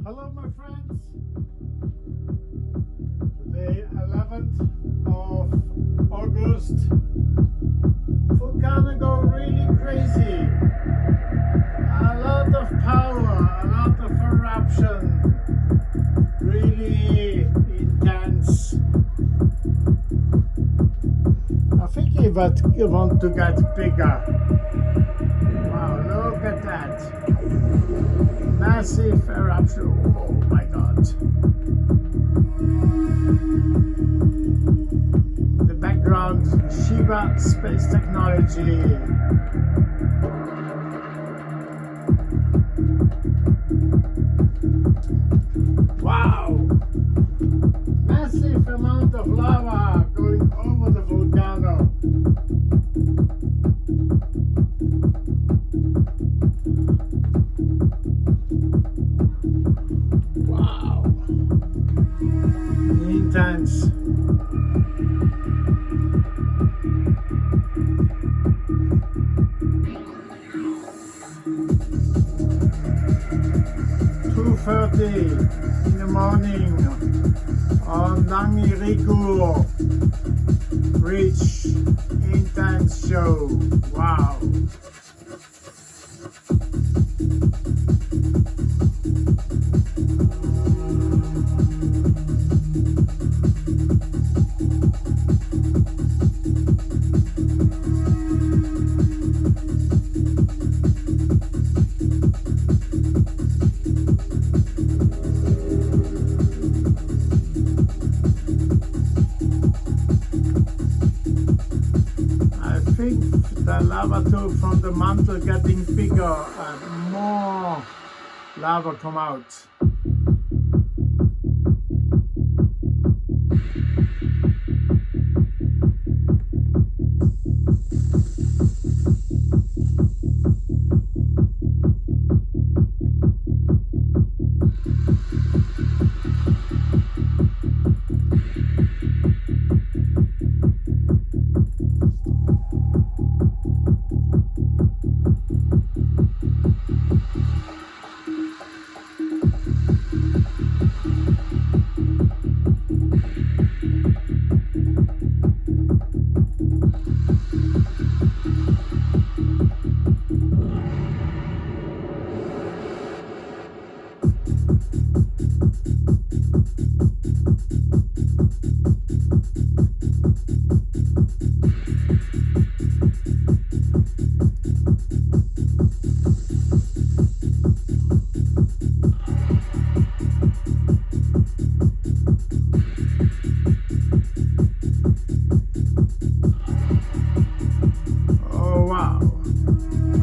Hello my friends, today 11th of August, Volcano go really crazy, a lot of power, a lot of eruption, really intense. I think he want to get bigger. Wow, look at that. Massive eruption. Oh my god. The background, Shiba space technology. Wow! Massive amount of lava going over the volcano. Wow! Intense. In the morning on Langhiryggur Ridge, intense show. Wow. The lava tube from the mantle getting bigger and more lava come out.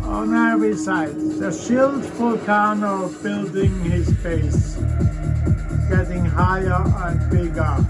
On every side, the shield volcano building his base, getting higher and bigger.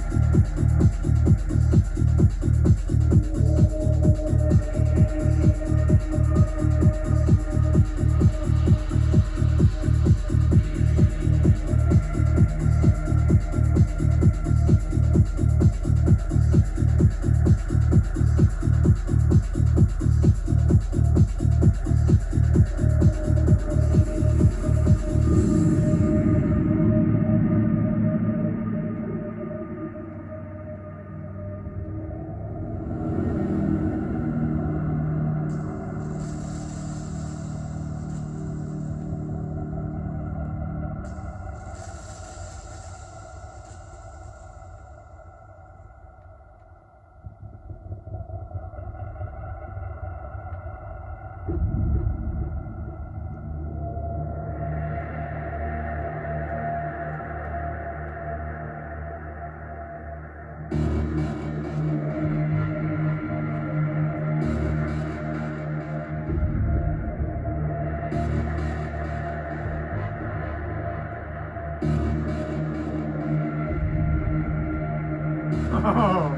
Oh.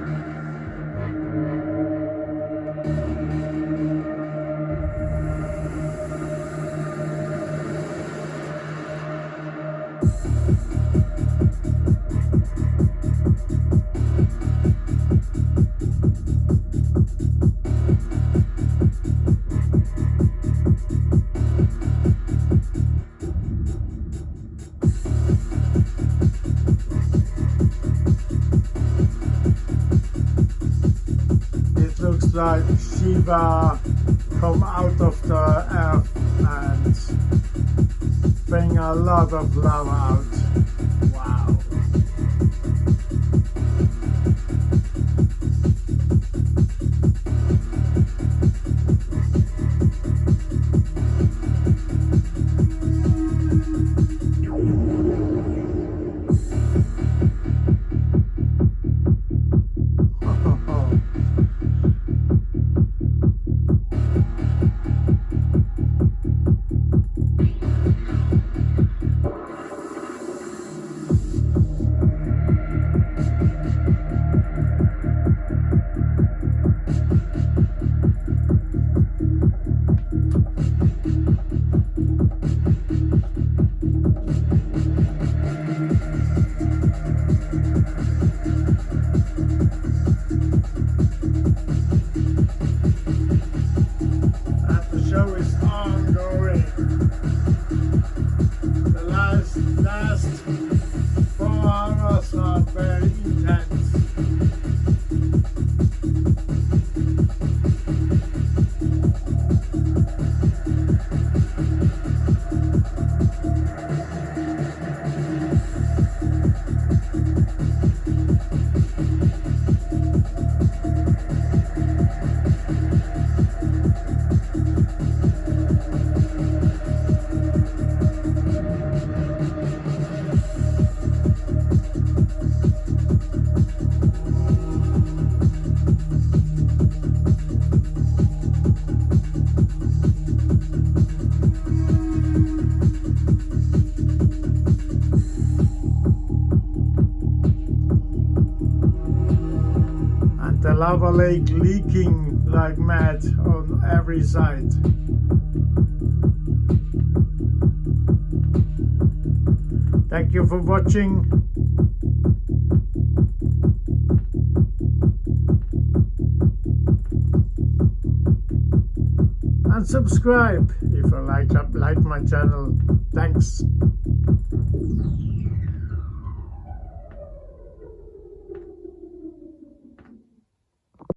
looks like Shiva come out of the earth and bring a lot of lava out. Wow. Last 4 hours are very intense. The lava lake leaking like mad on every side. Thank you for watching. And subscribe if you like my channel. Thanks.